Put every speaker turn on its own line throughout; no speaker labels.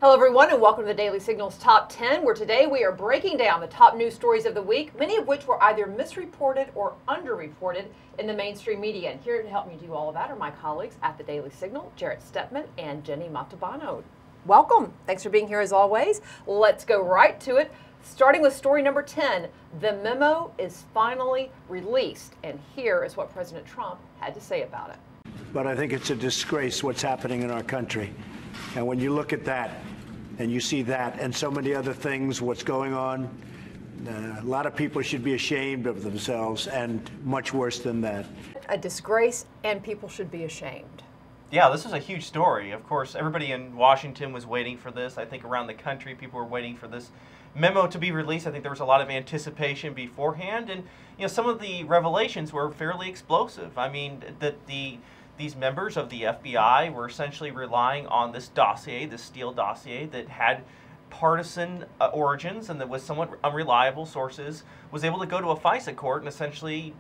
Hello everyone and welcome to the Daily Signal's Top 10, where today we are breaking down the top news stories of the week, many of which were either misreported or underreported in the mainstream media. And here to help me do all of that are my colleagues at the Daily Signal, Jarrett Stepman and Jenny Montalbano. Welcome. Thanks for being here as always. Let's go right to it. Starting with story number 10, the memo is finally released. And here is what President Trump had to say about it.
But I think it's a disgrace what's happening in our country. And when you look at that, and you see that and so many other things, what's going on, a lot of people should be ashamed of themselves, and much worse than that.
A disgrace, and people should be ashamed.
Yeah, this is a huge story. Of course, everybody in Washington was waiting for this. I think around the country, people were waiting for this memo to be released. I think there was a lot of anticipation beforehand, and some of the revelations were fairly explosive. I mean, that these members of the FBI were essentially relying on this dossier, this Steele dossier, that had partisan origins and that was somewhat unreliable sources, was able to go to a FISA court and essentially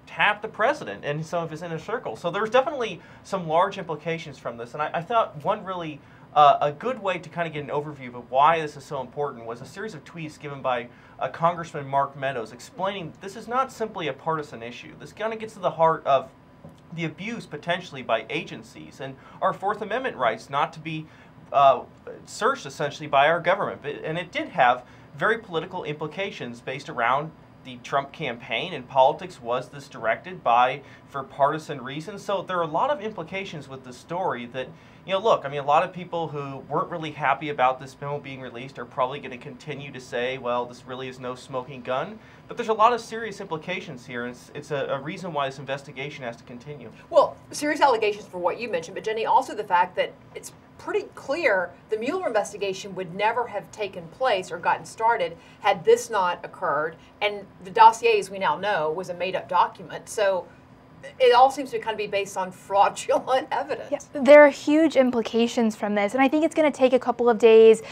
tap the president and some of his inner circle. So there's definitely some large implications from this. And I thought one really a good way to kind of get an overview of why this is so important was a series of tweets given by Congressman Mark Meadows explaining this is not simply a partisan issue. This kind of gets to the heart of the abuse potentially by agencies and our Fourth Amendment rights not to be searched essentially by our government. And it did have very political implications based around the Trump campaign, and politics was this directed for partisan reasons. So there are a lot of implications with this story that, look, I mean, a lot of people who weren't really happy about this memo being released are probably going to continue to say, well, this really is no smoking gun. But there's a lot of serious implications here, and it's a reason why this investigation has to continue.
Well, serious allegations for what you mentioned, but Jenny, also the fact that it's pretty clear the Mueller investigation would never have taken place or gotten started had this not occurred. And the dossier, as we now know, was a made-up document. So it all seems to kind of be based on fraudulent evidence.
Yeah, there are huge implications from this, and I think it's going to take a couple of days.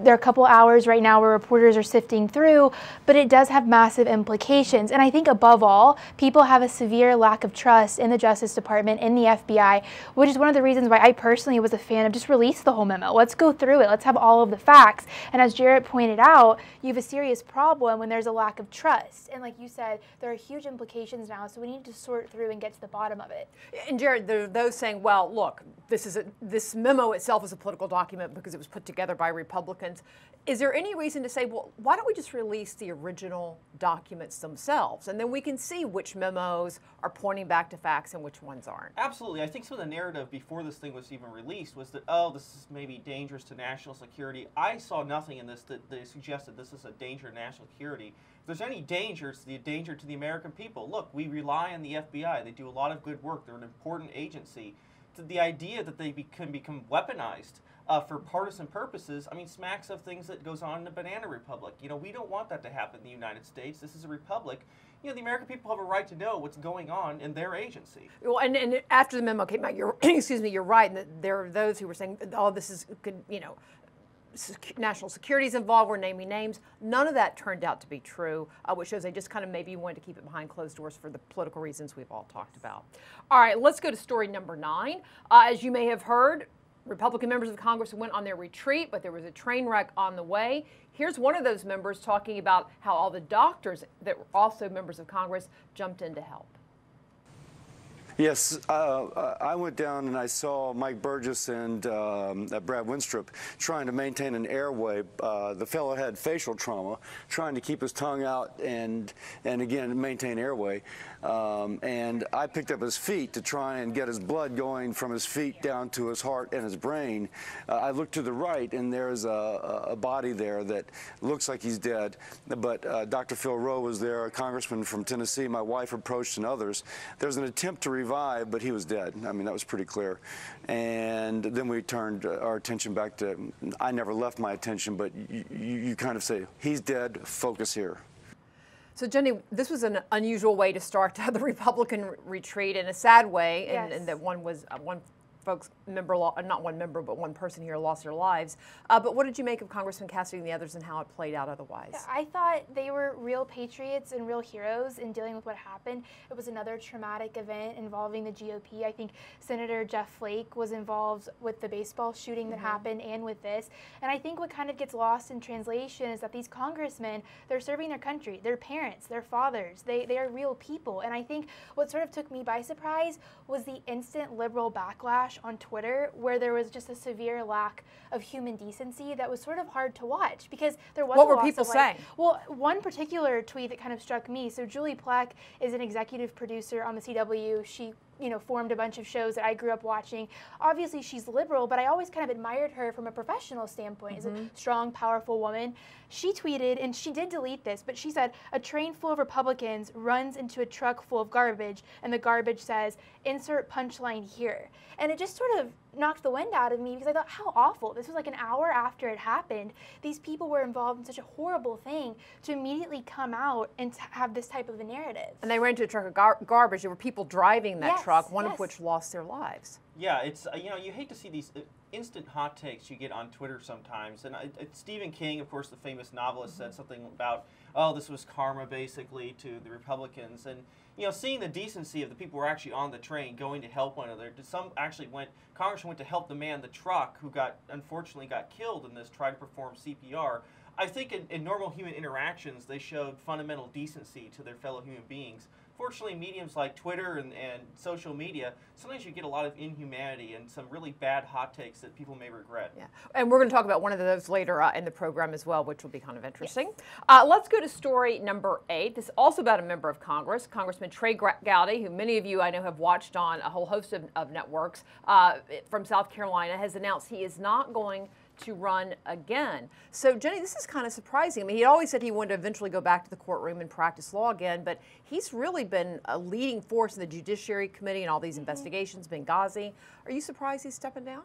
There are a couple hours right now where reporters are sifting through, but it does have massive implications. And I think above all, people have a severe lack of trust in the Justice Department, in the FBI, which is one of the reasons why I personally was a fan of just release the whole memo. Let's go through it. Let's have all of the facts. And as Jarrett pointed out, you have a serious problem when there's a lack of trust. And like you said, there are huge implications now, so we need to sort through and get to the bottom of it.
And Jarrett, there are those saying, well, look, this memo itself is a political document because it was put together by Republicans. Is there any reason to say, well, why don't we just release the original documents themselves? And then we can see which memos are pointing back to facts and which ones aren't.
Absolutely. I think some of the narrative before this thing was even released was that, oh, this is maybe dangerous to national security. I saw nothing in this that suggested this is a danger to national security. If there's any danger, it's the danger to the American people. Look, we rely on the FBI. They do a lot of good work. They're an important agency. The idea that they can become weaponized for partisan purposes, I mean, smacks of things that goes on in the banana republic. We don't want that to happen in the United States. This is a republic. The American people have a right to know what's going on in their agency.
Well, and after the memo came out, excuse me, you're right. And there are those who were saying, oh, this is, national security is involved, we're naming names. None of that turned out to be true, which shows they just kind of maybe wanted to keep it behind closed doors for the political reasons we've all talked about. All right, let's go to story number 9. As you may have heard, Republican members of Congress went on their retreat, but there was a train wreck on the way. Here's one of those members talking about how all the doctors that were also members of Congress jumped in to help.
Yes, I went down and I saw Mike Burgess and Brad Winstrup trying to maintain an airway. The fellow had facial trauma, trying to keep his tongue out and again maintain airway. And I picked up his feet to try and get his blood going from his feet down to his heart and his brain. I looked to the right and there's a body there that looks like he's dead. But Dr. Phil Rowe was there, a congressman from Tennessee. My wife approached and others. There's an attempt to revive, but he was dead. I mean, that was pretty clear. And then we turned our attention back to, I never left my attention, but you kind of say, he's dead, focus here.
So, Jenny, this was an unusual way to start the Republican retreat in a sad way,
Yes.
and that one folks, not one member, but one person here lost their lives. But what did you make of Congressman Cassidy and the others and how it played out otherwise?
I thought they were real patriots and real heroes in dealing with what happened. It was another traumatic event involving the GOP. I think Senator Jeff Flake was involved with the baseball shooting that happened and with this. And I think what kind of gets lost in translation is that these congressmen, they're serving their country, their parents, their fathers. They are real people. And I think what sort of took me by surprise was the instant liberal backlash on Twitter, where there was just a severe lack of human decency that was sort of hard to watch, because there was
what were people saying?
Well, one particular tweet that kind of struck me. So Julie Plec is an executive producer on the CW. She formed a bunch of shows that I grew up watching. Obviously, she's liberal, but I always kind of admired her from a professional standpoint as a strong, powerful woman. She tweeted, and she did delete this, but she said, "A train full of Republicans runs into a truck full of garbage, and the garbage says, insert punchline here." And it just sort of knocked the wind out of me, because I thought, how awful. This was like an hour after it happened. These people were involved in such a horrible thing to immediately come out and have this type of a narrative.
And they ran into a truck of garbage. There were people driving that truck, one of which lost their lives.
Yeah, it's you hate to see these instant hot takes you get on Twitter sometimes. And Stephen King, of course, the famous novelist, said something about, oh, this was karma basically to the Republicans. And seeing the decency of the people who were actually on the train going to help one another. Some actually Congressman went to help the man in the truck who unfortunately got killed in this, tried to perform CPR. I think in normal human interactions, they showed fundamental decency to their fellow human beings. Fortunately, mediums like Twitter and social media, sometimes you get a lot of inhumanity and some really bad hot takes that people may regret. Yeah, and
we're going to talk about one of those later in the program as well, which will be kind of interesting. Let's go to story number 8. This is also about a member of Congress, Congressman Trey Gowdy, who many of you I know have watched on a whole host of networks from South Carolina, has announced he is not going to run again. So, Jenny, this is kind of surprising. I mean, he always said he wanted to eventually go back to the courtroom and practice law again, but he's really been a leading force in the Judiciary Committee and all these investigations, Benghazi. Are you surprised he's stepping down?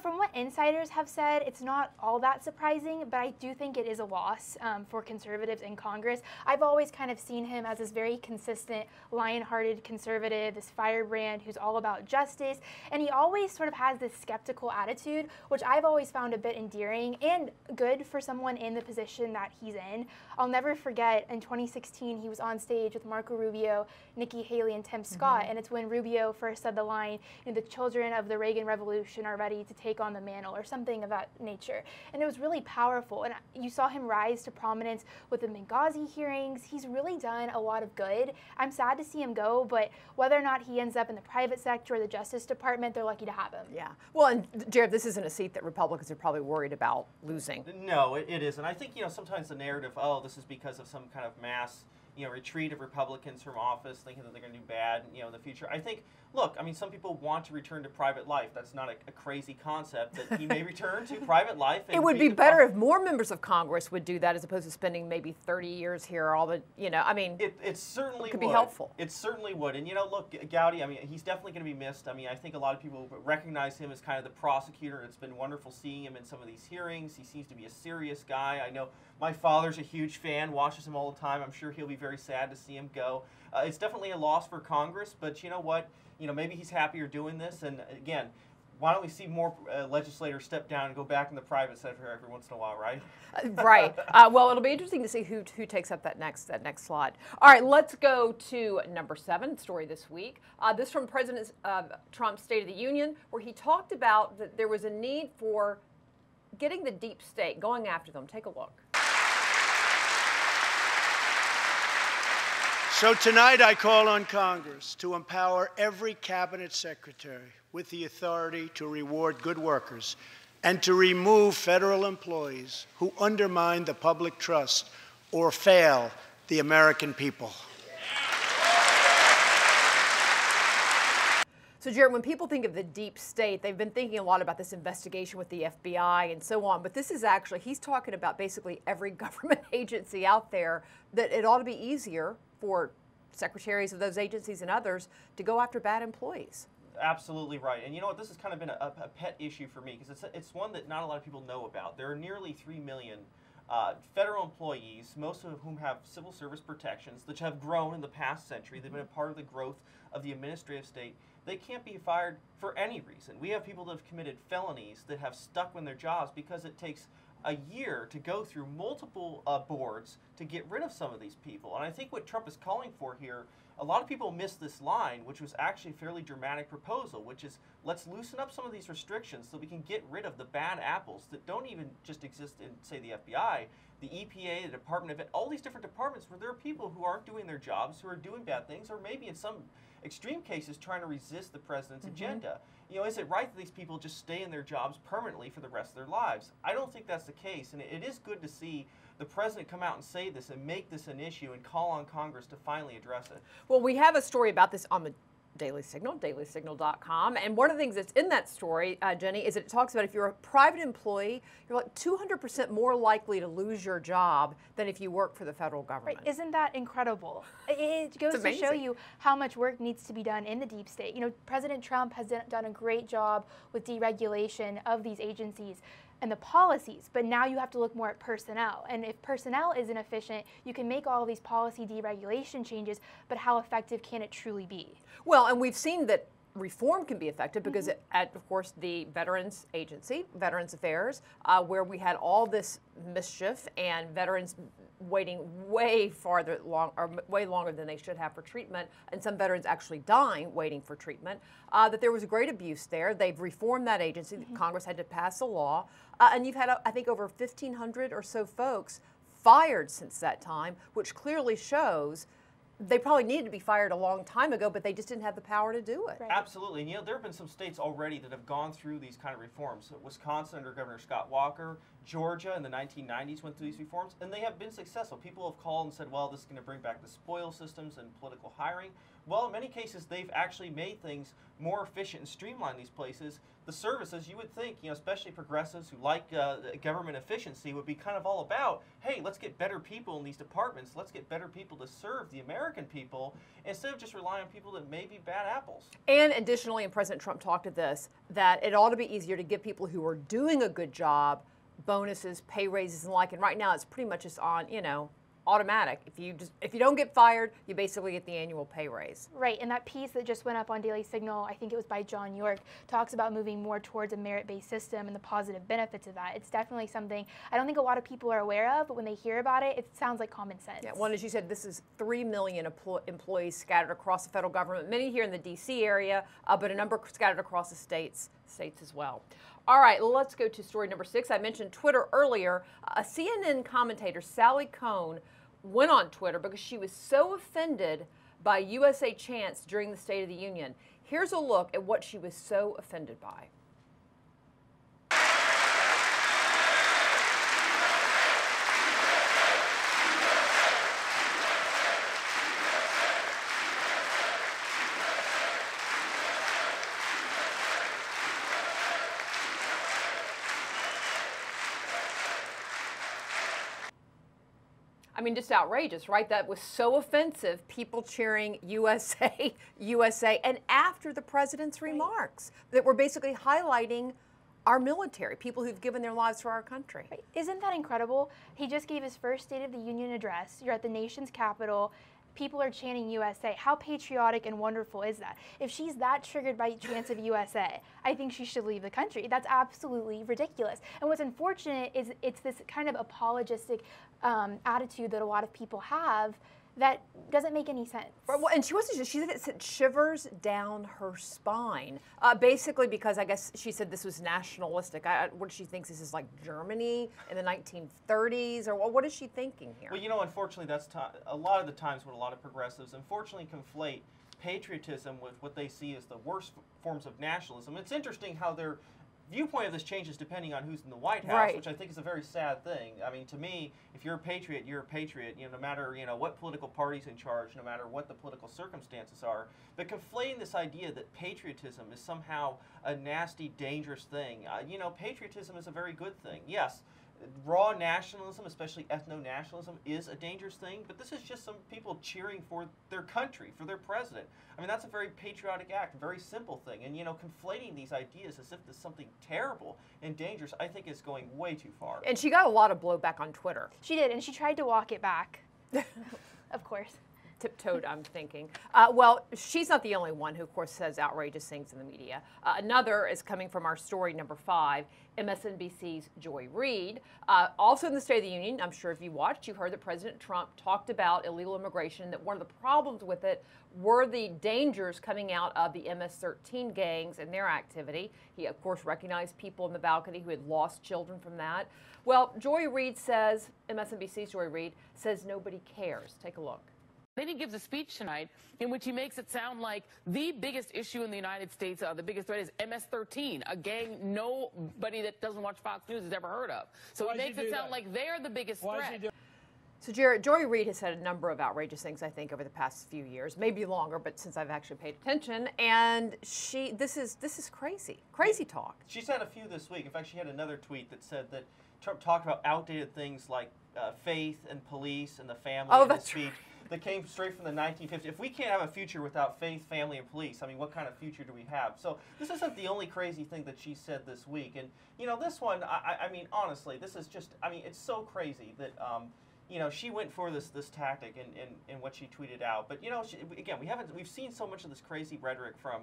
From what insiders have said, it's not all that surprising, but I do think it is a loss for conservatives in Congress. I've always kind of seen him as this very consistent, lion-hearted conservative, this firebrand who's all about justice, and he always sort of has this skeptical attitude, which I've always found a bit endearing and good for someone in the position that he's in. I'll never forget, in 2016, he was on stage with Marco Rubio, Nikki Haley, and Tim Scott, and it's when Rubio first said the line, the children of the Reagan Revolution are ready to take on the mantle, or something of that nature. And it was really powerful, and you saw him rise to prominence with the Benghazi hearings. He's really done a lot of good. I'm sad to see him go, but whether or not he ends up in the private sector or the Justice Department, they're lucky to have him.
Yeah. Well, and Jared, this isn't a seat that Republicans are probably worried about losing.
No, it isn't. I think, sometimes the narrative, oh, this is because of some kind of mass, retreat of Republicans from office, thinking that they're going to do bad, in the future. I think, look, I mean, some people want to return to private life. That's not a crazy concept that he may return to private life. And
it would be better if more members of Congress would do that as opposed to spending maybe 30 years here, all the, I mean.
It certainly
could be helpful.
It certainly would. And, look, Gowdy, I mean, he's definitely going to be missed. I mean, I think a lot of people recognize him as kind of the prosecutor. It's been wonderful seeing him in some of these hearings. He seems to be a serious guy. I know my father's a huge fan, watches him all the time. I'm sure he'll be very sad to see him go. It's definitely a loss for Congress, but you know what? Maybe he's happier doing this. And again, why don't we see more legislators step down and go back in the private sector every once in a while, right?
Right. Well, it'll be interesting to see who takes up that next slot. All right, let's go to number 7 story this week. This from President Trump's State of the Union, where he talked about that there was a need for getting the deep state, going after them. Take a look.
So tonight I call on Congress to empower every cabinet secretary with the authority to reward good workers and to remove federal employees who undermine the public trust or fail the American people.
So, Jared, when people think of the deep state, they've been thinking a lot about this investigation with the FBI and so on, but this is actually, he's talking about basically every government agency out there, that it ought to be easier for secretaries of those agencies and others to go after bad employees.
Absolutely right. And you know what? This has kind of been a pet issue for me, because it's one that not a lot of people know about. There are nearly 3 million Federal employees, most of whom have civil service protections, that have grown in the past century, they've been a part of the growth of the administrative state, they can't be fired for any reason. We have people that have committed felonies that have stuck in their jobs because it takes a year to go through multiple boards to get rid of some of these people. And I think what Trump is calling for here, a lot of people miss this line, which was actually a fairly dramatic proposal, which is let's loosen up some of these restrictions so we can get rid of the bad apples that don't even just exist in, say, the FBI, the EPA, the Department of all these different departments where there are people who aren't doing their jobs, who are doing bad things, or maybe in some extreme cases trying to resist the president's agenda. You know, is it right that these people just stay in their jobs permanently for the rest of their lives? I don't think that's the case, and it is good to see the president come out and say this and make this an issue and call on Congress to finally address it.
Well, we have a story about this on the Daily Signal, dailysignal.com. And one of the things that's in that story, Jenny, is that it talks about if you're a private employee, you're like 200% more likely to lose your job than if you work for the federal government.
Right. Isn't that incredible? It goes to show you how much work needs to be done in the deep state. You know, President Trump has done a great job with deregulation of these agencies and the policies, but now you have to look more at personnel. And if personnel isn't efficient, you can make all of these policy deregulation changes, but how effective can it truly be?
Well, and we've seen that reform can be effective because at, of course, the Veterans Agency, Veterans Affairs, where we had all this mischief and veterans waiting way longer than they should have for treatment, and some veterans actually dying waiting for treatment, that there was great abuse there. They've reformed that agency. Congress had to pass a law, and you've had, I think, over 1,500 or so folks fired since that time, which clearly shows they probably needed to be fired a long time ago, but they just didn't have the power to do it.
Right.
Absolutely. And, you know, there have been some states already that have gone through these kind of reforms. Wisconsin under Governor Scott Walker, Georgia in the 1990s went through these reforms, and they have been successful. People have called and said, well, this is going to bring back the spoil systems and political hiring. Well, in many cases, they've actually made things more efficient and streamlined these places. The services, you would think, you know, especially progressives who like government efficiency, would be kind of all about, hey, let's get better people in these departments. Let's get better people to serve the American people instead of just relying on people that may be bad apples.
And additionally, and President Trump talked to this, that it ought to be easier to give people who are doing a good job bonuses, pay raises, and like. And right now, it's pretty much just on, you know, automatic. If you don't get fired, you basically get the annual pay raise.
Right, and that piece that just went up on Daily Signal, I think it was by John York, talks about moving more towards a merit-based system and the positive benefits of that. It's definitely something I don't think a lot of people are aware of, but when they hear about it, it sounds like common sense.
Yeah, well, as you said, this is 3 million employees scattered across the federal government, many here in the D.C. area, but a number scattered across the states as well. All right, let's go to story number 6. I mentioned Twitter earlier. A CNN commentator, Sally Cohn, went on Twitter because she was so offended by USA chants during the State of the Union. Here's a look at what she was so offended by. I mean, just outrageous, right? That was so offensive, people cheering USA, USA, and after the president's remarks that were basically highlighting our military, people who've given their lives for our country.
Right. Isn't that incredible? He just gave his first State of the Union address. You're at the nation's capital. People are chanting USA. How patriotic and wonderful is that? If she's that triggered by chants of USA, I think she should leave the country. That's absolutely ridiculous. And what's unfortunate is it's this kind of apologistic attitude that a lot of people have that doesn't make any sense.
Well, and she said it sent shivers down her spine, basically because I guess she said this was nationalistic. What she thinks this is like Germany in the 1930s, or what is she thinking here?
Well, you know, unfortunately, that's a lot of the times what a lot of progressives unfortunately conflate patriotism with what they see as the worst forms of nationalism. It's interesting how their viewpoint of this changes depending on who's in the White House, which I think is a very sad thing. I mean, to me, if you're a patriot, you're a patriot. You know, no matter what political party's in charge, no matter what the political circumstances are. But conflating this idea that patriotism is somehow a nasty, dangerous thing. Patriotism is a very good thing. Yes. raw nationalism, especially ethno-nationalism, is a dangerous thing, but this is just some people cheering for their country, for their president. I mean, that's a very patriotic act, a very simple thing. And, you know, conflating these ideas as if there's something terrible and dangerous, I think is going way too far.
And she got a lot of blowback on Twitter.
She did, and she tried to walk it back. Of course.
Tiptoed, I'm thinking. Well, she's not the only one who, of course, says outrageous things in the media. Another is coming from our story number 5, MSNBC's Joy Reid. Also in the State of the Union, I'm sure if you watched, you heard that President Trump talked about illegal immigration, that one of the problems with it were the dangers coming out of the MS-13 gangs and their activity. He, of course, recognized people in the balcony who had lost children from that. Well, Joy Reid says, MSNBC's Joy Reid, says nobody cares. Take a look.
Then he gives a speech tonight in which he makes it sound like the biggest issue in the United States, the biggest threat is MS-13, a gang nobody that doesn't watch Fox News has ever heard of. So he makes it sound like they're the biggest threat.
So, Jared, Joy Reid has said a number of outrageous things, I think, over the past few years, maybe longer, but since I've actually paid attention. And this is crazy talk.
She's had a few this week. In fact, she had another tweet that said that Trump talked about outdated things like faith and police and the family in his speech. That came straight from the 1950s. If we can't have a future without faith, family, and police, I mean, what kind of future do we have? So this isn't the only crazy thing that she said this week. And, you know, this one, I mean, honestly, this is just, I mean, it's so crazy that, you know, she went for this tactic in what she tweeted out. But, you know, again, we've seen so much of this crazy rhetoric from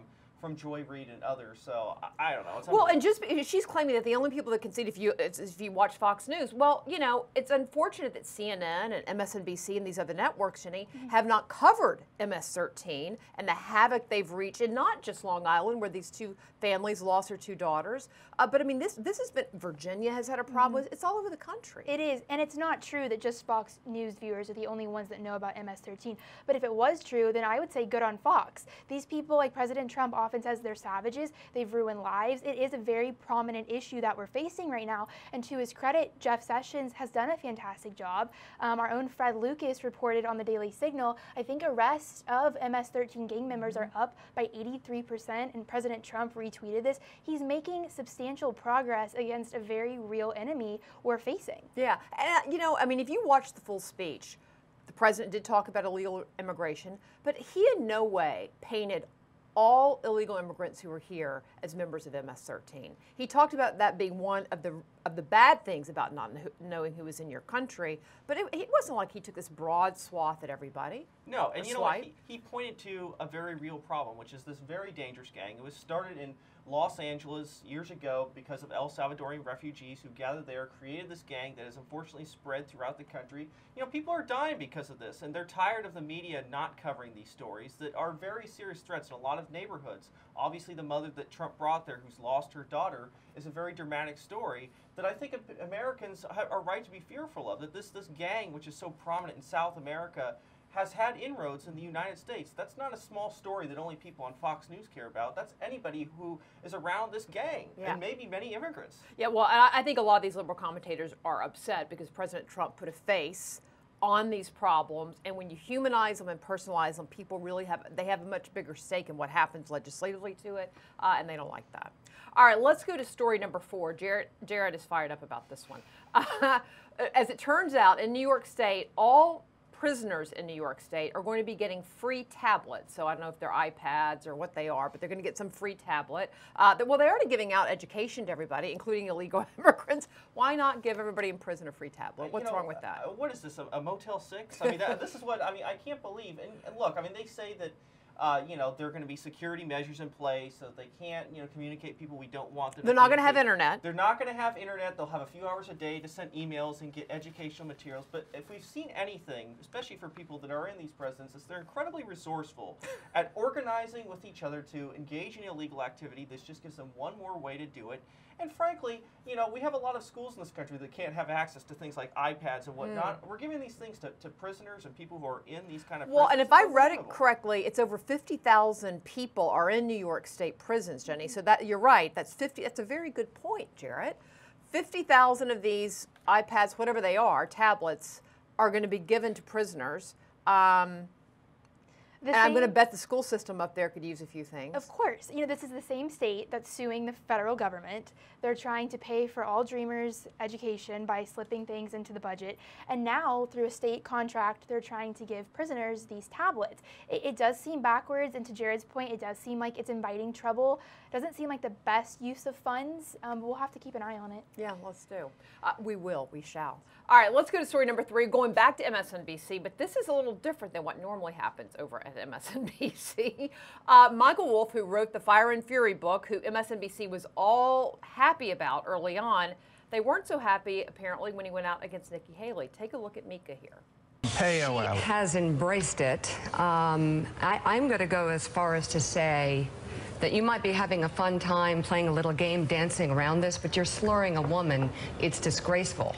Joy Reid and others, so I don't know.
Well, and just she's claiming that the only people that can see it if you watch Fox News. Well, you know, it's unfortunate that CNN and MSNBC and these other networks, Jenny, have not covered MS-13 and the havoc they've reached, and not just Long Island, where these two families lost their 2 daughters. But I mean, this has been, Virginia has had a problem with. It's all over the country.
It is, and it's not true that just Fox News viewers are the only ones that know about MS-13. But if it was true, then I would say good on Fox. These people, like President Trump, often says they're savages. They've ruined lives. It is a very prominent issue that we're facing right now. And to his credit, Jeff Sessions has done a fantastic job. Our own Fred Lucas reported on the Daily Signal, I think arrests of MS-13 gang members are up by 83%, and President Trump retweeted this. He's making substantial progress against a very real enemy we're facing.
Yeah, and you know, I mean, if you watch the full speech, the president did talk about illegal immigration, but he in no way painted all illegal immigrants who were here as members of MS-13. He talked about that being one of the bad things about not knowing who was in your country, but it wasn't like he took this broad swath at everybody.
No, and you know what? He pointed to a very real problem, which is this very dangerous gang. It was started in Los Angeles years ago because of El Salvadorian refugees who gathered there, created this gang that has unfortunately spread throughout the country. You know, people are dying because of this, and they're tired of the media not covering these stories that are very serious threats in a lot of neighborhoods. Obviously, the mother that Trump brought there who's lost her daughter is a very dramatic story that I think Americans are right to be fearful of, that this gang, which is so prominent in South America, has had inroads in the United States. That's not a small story that only people on Fox News care about. That's anybody who is around this gang, and maybe many immigrants. Yeah, well, I think a lot of these liberal commentators are upset because President Trump put a face on these problems, and when you humanize them and personalize them, people really have a much bigger stake in what happens legislatively to it, and they don't like that. All right, let's go to story number 4. Jared is fired up about this one. As it turns out, in New York State, all prisoners in New York State are going to be getting free tablets. So I don't know if they're iPads or what they are, but they're going to get some free tablet. Well, they're already giving out education to everybody, including illegal immigrants. Why not give everybody in prison a free tablet? What's wrong with that? What is this, a Motel 6? I mean, this is what, I mean, I can't believe. And look, I mean, they say that, you know, there are going to be security measures in place so that they can't, you know, communicate people we don't want them.
They're not going to have internet.
They're not going to have internet. They'll have a few hours a day to send emails and get educational materials. But if we've seen anything, especially for people that are in these prisons, is they're incredibly resourceful at organizing with each other to engage in illegal activity. This just gives them one more way to do it. And frankly, you know, we have a lot of schools in this country that can't have access to things like iPads and whatnot. We're giving these things to prisoners and people who are in these kind of prisons.
Well, and if I read it correctly, it's over 50,000 people are in New York State prisons, Jenny. So that you're right. That's a very good point, Jarrett. 50,000 of these iPads, whatever they are, tablets, are going to be given to prisoners. And I'm going to bet the school system up there could use a few things.
Of course. You know, this is the same state that's suing the federal government. They're trying to pay for all Dreamers' education by slipping things into the budget. And now, through a state contract, they're trying to give prisoners these tablets. It does seem backwards, and to Jared's point, it does seem like it's inviting trouble. It doesn't seem like the best use of funds. We'll have to keep an eye on it.
Yeah, let's do. We shall. All right, let's go to story number 3, going back to MSNBC, but this is a little different than what normally happens over at MSNBC. Michael Wolff, who wrote the Fire and Fury book, who MSNBC was all happy about early on, they weren't so happy, apparently, when he went out against Nikki Haley. Take a look at Mika here.
She has embraced it. I'm going to go as far as to say that you might be having a fun time playing a little game, dancing around this, but you're slurring a woman. It's disgraceful.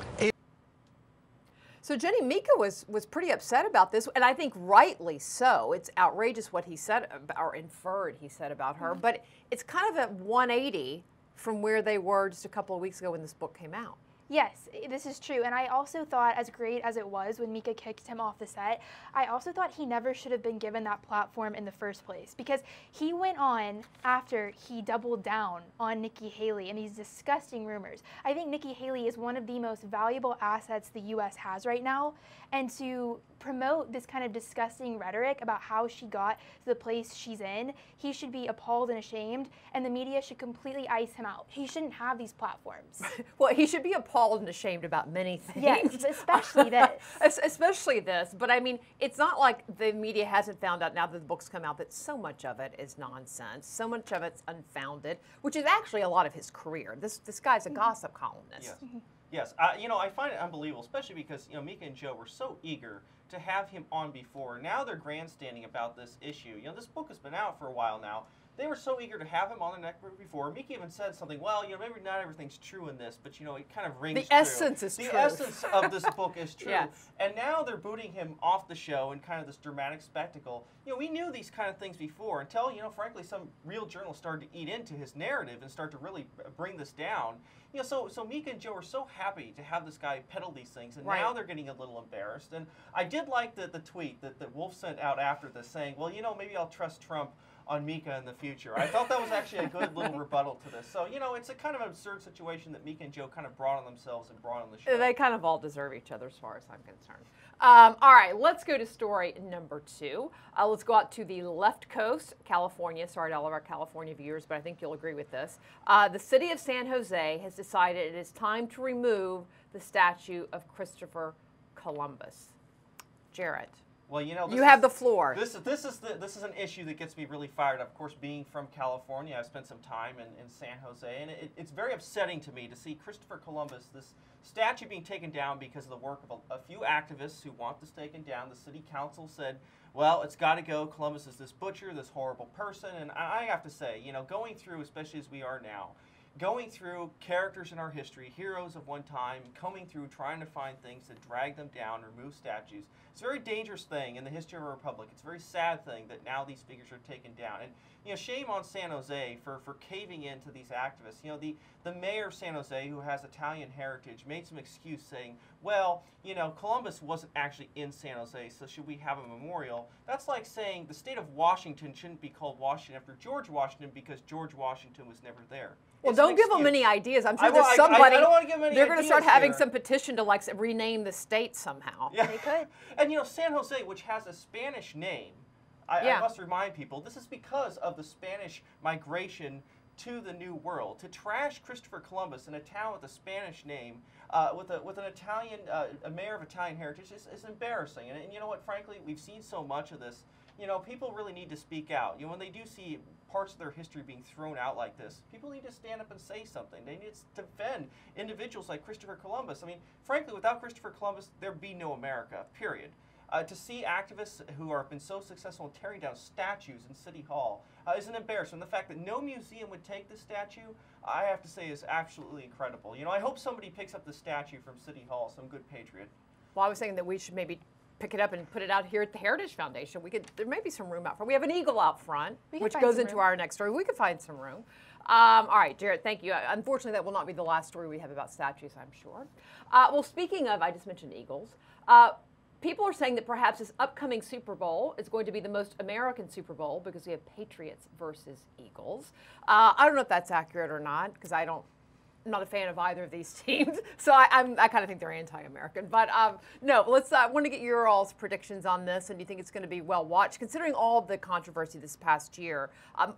So Jenny, Mika was pretty upset about this, and I think rightly so. It's outrageous what he said, or inferred he said about her, but it's kind of a 180 from where they were just a couple of weeks ago when this book came out.
Yes, this is true. And I also thought, as great as it was when Mika kicked him off the set, I also thought he never should have been given that platform in the first place, because he went on after he doubled down on Nikki Haley and these disgusting rumors. I think Nikki Haley is one of the most valuable assets the U.S. has right now, and to promote this kind of disgusting rhetoric about how she got to the place she's in, he should be appalled and ashamed, and the media should completely ice him out. He shouldn't have these platforms.
Well, he should be appalled and ashamed about many things.
Yes, especially this.
Especially this. But I mean, it's not like the media hasn't found out now that the book's come out that so much of it is nonsense. So much of it's unfounded, which is actually a lot of his career. This guy's a gossip columnist.
Yes. Yes, you know, I find it unbelievable, especially because, you know, Mika and Joe were so eager to have him on before. Now they're grandstanding about this issue. You know, this book has been out for a while now. They were so eager to have him on the network before. Mika even said something, well, you know, maybe not everything's true in this, but, you know, it kind of rings true.
The essence is true.
The essence of this book is true.
Yes.
And now they're booting him off the show in kind of this dramatic spectacle. You know, we knew these kind of things before until, you know, frankly, some real journalists started to eat into his narrative and start to really bring this down. You know, so Mika and Joe are so happy to have this guy peddle these things, and now they're getting a little embarrassed. And I did like the tweet that Wolff sent out after this saying, well, you know, maybe I'll trust Trump on Mika in the future. I thought that was actually a good little rebuttal to this. So, you know, it's a kind of absurd situation that Mika and Joe kind of brought on themselves and brought on the show.
They kind of all deserve each other as far as I'm concerned. All right, let's go to story number 2. Let's go out to the left coast, California. Sorry to all of our California viewers, but I think you'll agree with this. The city of San Jose has decided it is time to remove the statue of Christopher Columbus. Jarrett.
Well, you know,
you have the floor.
This is an issue that gets me really fired up. Of course, being from California, I've spent some time in San Jose, and it's very upsetting to me to see Christopher Columbus, this statue, being taken down because of the work of a few activists who want this taken down. The city council said, well, it's got to go. Columbus is this butcher, this horrible person, and I have to say, you know, going through, especially as we are now, going through characters in our history, heroes of one time, combing through, trying to find things that drag them down, remove statues. It's a very dangerous thing in the history of our republic. It's a very sad thing that now these figures are taken down. And, you know, shame on San Jose for caving into these activists. You know, the mayor of San Jose, who has Italian heritage, made some excuse saying, well, you know, Columbus wasn't actually in San Jose, so should we have a memorial? That's like saying the state of Washington shouldn't be called Washington after George Washington because George Washington was never there.
Well, don't give them any ideas. I'm sure there's somebody.
I don't want to give them any
They're going to start having
here.
some petition to like rename the state somehow.
Yeah.
They could.
And you know, San Jose, which has a Spanish name, I must remind people, this is because of the Spanish migration to the New World. To trash Christopher Columbus in a town with a Spanish name, with an Italian, a mayor of Italian heritage, is embarrassing. And you know what? Frankly, we've seen so much of this. You know, people really need to speak out. You know, when they do see parts of their history being thrown out like this, people need to stand up and say something. They need to defend individuals like Christopher Columbus. I mean, frankly, without Christopher Columbus, there'd be no America, period. To see activists who have been so successful in tearing down statues in City Hall is an embarrassment. The fact that no museum would take this statue, I have to say, is absolutely incredible. You know, I hope somebody picks up the statue from City Hall, some good patriot.
Well, I was saying that we should maybe pick it up and put it out here at the Heritage Foundation. There may be some room out front. We have an eagle out front, which goes into our next story. We could find some room. All right, Jarrett, thank you. Unfortunately, that will not be the last story we have about statues, I'm sure. Well, speaking of, I just mentioned eagles. people are saying that perhaps this upcoming Super Bowl is going to be the most American Super Bowl because we have Patriots versus Eagles. I don't know if that's accurate or not because I'm not a fan of either of these teams, so I kind of think they're anti-American. But no, let's want to get your all's predictions on this, and do you think it's going to be well watched, considering all of the controversy this past year?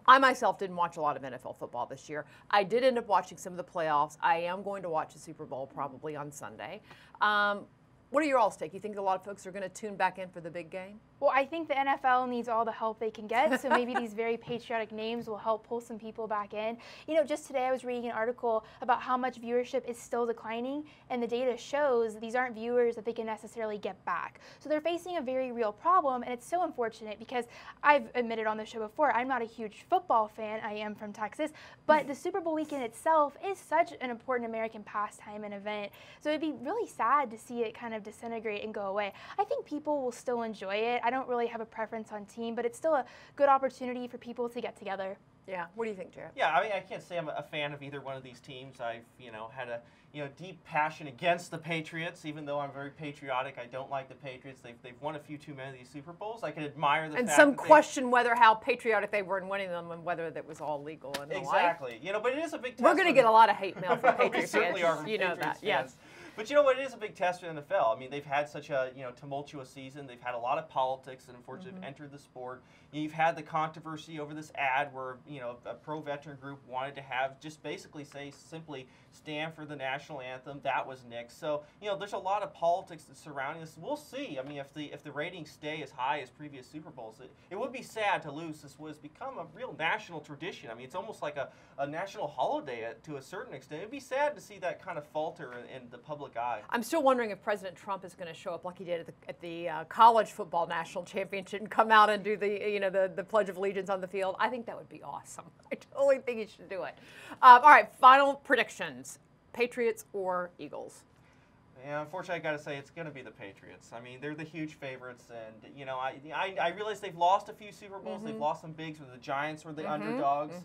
I myself didn't watch a lot of NFL football this year. I did end up watching some of the playoffs. I am going to watch the Super Bowl probably on Sunday. What are your all's take? You think a lot of folks are going to tune back in for the big game?
Well, I think the NFL needs all the help they can get, so maybe these very patriotic names will help pull some people back in. You know, just today I was reading an article about how much viewership is still declining, and the data shows these aren't viewers that they can necessarily get back. So they're facing a very real problem, and it's so unfortunate because I've admitted on the show before, I'm not a huge football fan. I am from Texas, but the Super Bowl weekend itself is such an important American pastime and event. So it'd be really sad to see it kind of disintegrate and go away. I think people will still enjoy it. I don't really have a preference on team, but it's still a good opportunity for people to get together.
Yeah. What do you think, Jared?
Yeah, I mean, I can't say I'm a fan of either one of these teams. I've, had a, deep passion against the Patriots, even though I'm very patriotic. I don't like the Patriots. They've won a few too many of these Super Bowls. I can admire the fact that
some question whether how patriotic they were in winning them and whether that was all legal and
exactly. But it is a big test.
We're going to get a lot of hate mail from Patriots
we certainly
fans.
are from
You know
Patriots
that, yes.
fans. But you know what? It is a big test for the NFL. I mean, they've had such a tumultuous season. They've had a lot of politics that unfortunately have entered the sport. You've had the controversy over this ad where a pro-veteran group wanted to have just basically say simply stand for the national anthem. That was nixed. So there's a lot of politics that's surrounding this. We'll see. I mean, if the ratings stay as high as previous Super Bowls, it would be sad to lose. This was become a real national tradition. I mean, it's almost like a national holiday to a certain extent. It'd be sad to see that kind of falter in the public eye.
I'm still wondering if President Trump is going to show up like he did at the college football national championship and come out and do the Pledge of Allegiance on the field. I think that would be awesome. I totally think he should do it. All right, final predictions: Patriots or Eagles?
Yeah, unfortunately, I got to say it's going to be the Patriots. I mean, they're the huge favorites, and I realize they've lost a few Super Bowls. They've lost some bigs where the Giants were the underdogs,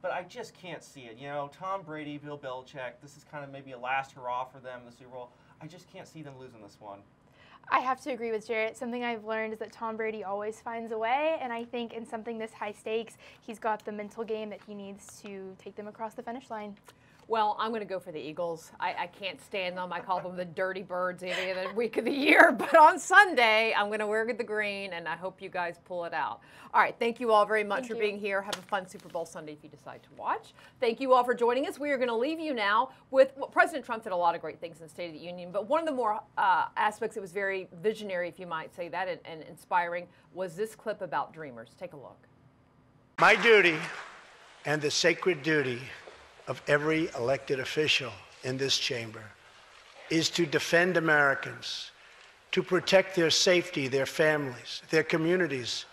but I just can't see it. Tom Brady, Bill Belichick. This is kind of maybe a last hurrah for them in the Super Bowl. I just can't see them losing this one.
I have to agree with Jarrett. Something I've learned is that Tom Brady always finds a way, and I think in something this high stakes, he's got the mental game that he needs to take them across the finish line.
Well, I'm going to go for the Eagles. I can't stand them. I call them the dirty birds any other week of the year. But on Sunday, I'm going to wear the green, and I hope you guys pull it out. All right. Thank you all very much for being here. Have a fun Super Bowl Sunday if you decide to watch. Thank you all for joining us. We are going to leave you now with President Trump did a lot of great things in the State of the Union. But one of the more aspects that was very visionary, if you might say that, and inspiring was this clip about dreamers. Take a look.
My duty and the sacred duty of every elected official in this chamber is to defend Americans, to protect their safety, their families, their communities,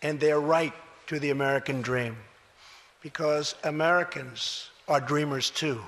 and their right to the American dream. Because Americans are dreamers too.